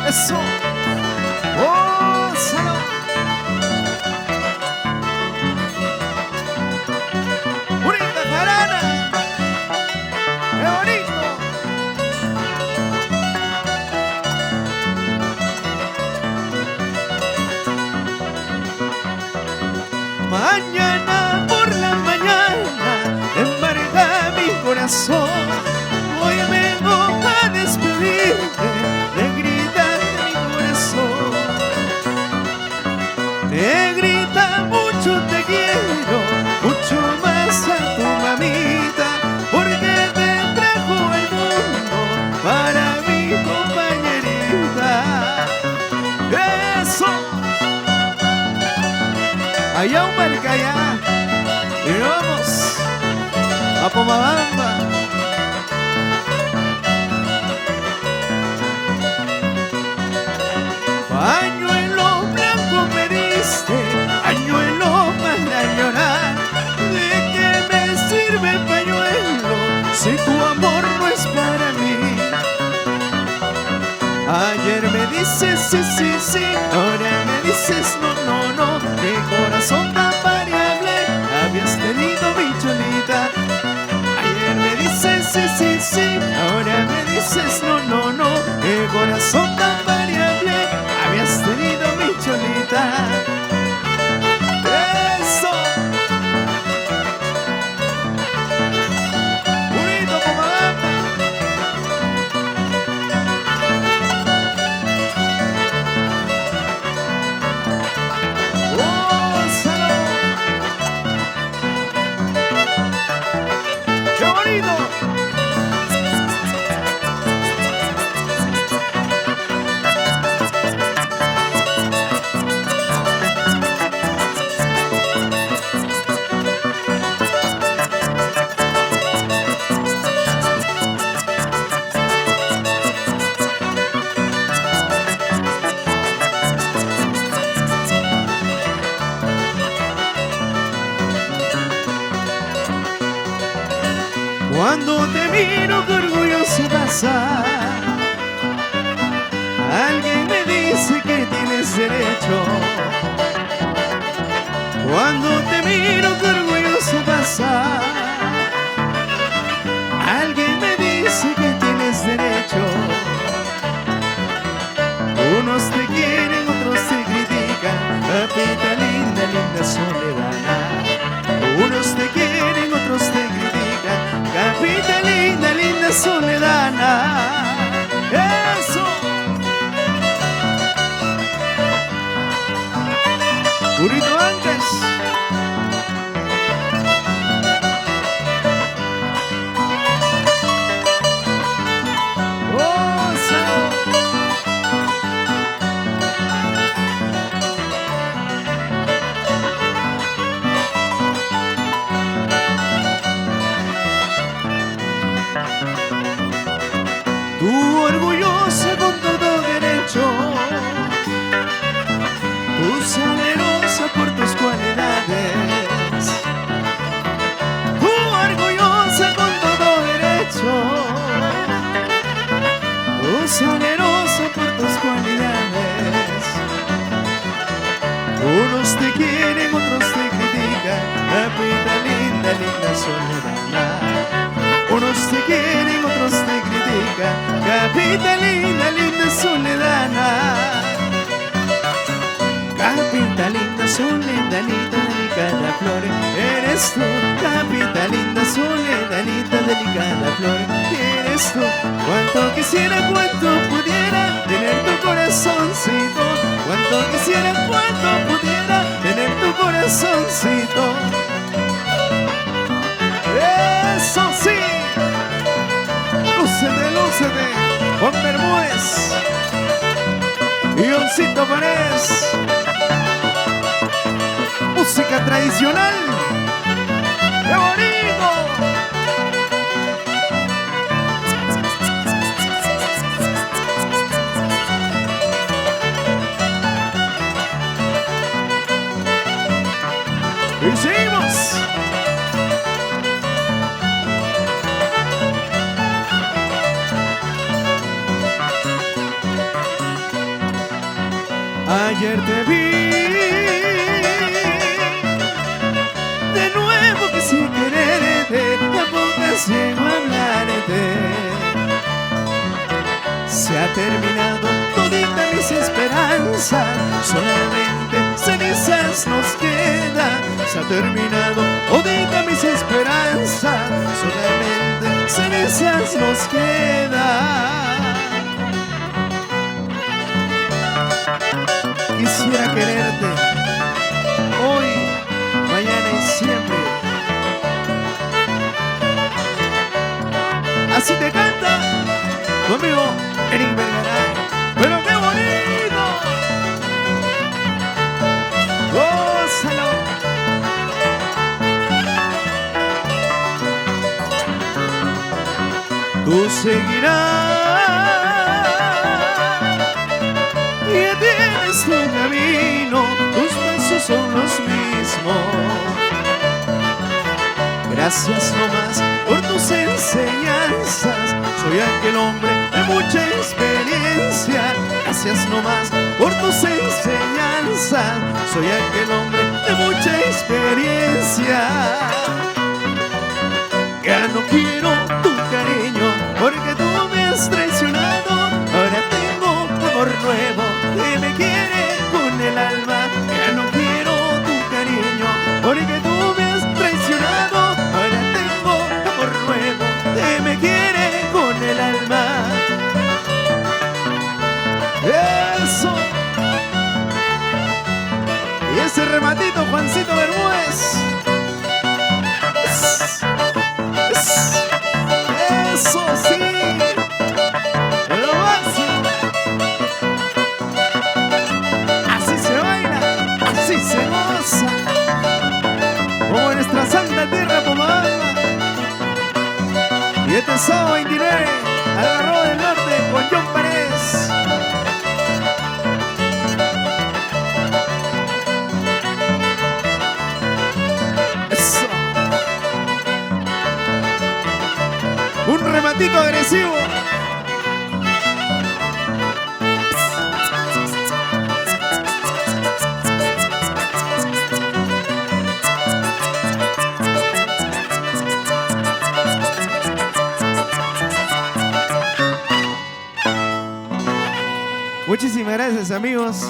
Eso. Oh, salud. Bonita jarana. ¡Qué bonito! Mañana por la mañana embarga mi corazón. Hoy vengo a despedirte, negrita de mi corazón. Negrita, mucho te quiero, mucho más a tu mamita, porque te trajo al mundo para mi compañerita. ¡Eso! Allá un marcaya y nos vamos a Pomabamba. Pañuelo blanco me diste, pañuelo para llorar. ¿De qué me sirve el pañuelo si tu amor no es para mí? Ayer me dices sí, sí, sí, ahora me dices no, no, no. Qué corazón tan variable habías tenido, mi cholita. Ayer me dices sí, sí, sí, ahora me dices no, no, no. Qué corazón tan variable habías tenido, mi cholita. ¡Eso! Bonito Pomabamba. ¡Oh, salud! ¡Qué bonito! Cuando te miro con orgulloso pasar, alguien me dice que tienes derecho. Cuando te miro con orgulloso pasar, alguien me dice que tienes derecho. Unos te quieren, otros te critican, papita linda, linda soledad. Unos te quieren, otros te critican, capita linda, linda soledad. ¡Eso! Purito antes. ¡Oh, salud! Tú orgullosa con todo derecho, tú salerosa por tus cualidades. Tú orgullosa con todo derecho, tú salerosa por tus cualidades. Unos te quieren, otros te critican, papita linda, linda soledad. Unos te quieren, otros te critican, capita linda, linda soledad. Capita linda, soledanita, delicada flor, eres tú. Capita linda, soledanita, delicada flor, eres tú. Cuánto quisiera, cuánto pudiera tener tu corazoncito. Cuánto quisiera, cuánto pudiera tener tu corazoncito. ¡Eso sí! Lúcete, lúcete, Juan Bermúdez y Oncito Paredes. Música tradicional. ¡Qué bonito! Y seguimos. Ayer te vi de nuevo, que sin quererte tampoco llego a hablarte. Se ha terminado todita mis esperanzas, solamente cenizas nos quedan. Se ha terminado todita mis esperanzas, solamente cenizas nos quedan. Quisiera quererte hoy, mañana y siempre. Así te canta tu amigo Eric Vergaray. ¡Pero qué bonito! ¡Gózalo! Tú seguirás y tienes tu camino, tus pasos son los mismos. Gracias nomás por tus enseñanzas, soy aquel hombre de mucha experiencia. Gracias nomás por tus enseñanzas, soy aquel hombre de mucha experiencia. Ya no quiero tu cariño porque tú me has traicionado. Ahora tengo amor nuevo que me quiere con el alma. Ya no quiero tu cariño porque tú me has traicionado. Ahora tengo amor nuevo que me quiere con el alma. Eso. Y ese rematito, Juancito Bermúdez. Eso sí. Lo máximo. Así se baila, así se goza, como en nuestra santa tierra Pomabamba. Y este sábado 29, Algarrobo del Norte con John Paredes. Eso. Un rematito agresivo. Muchísimas gracias, amigos.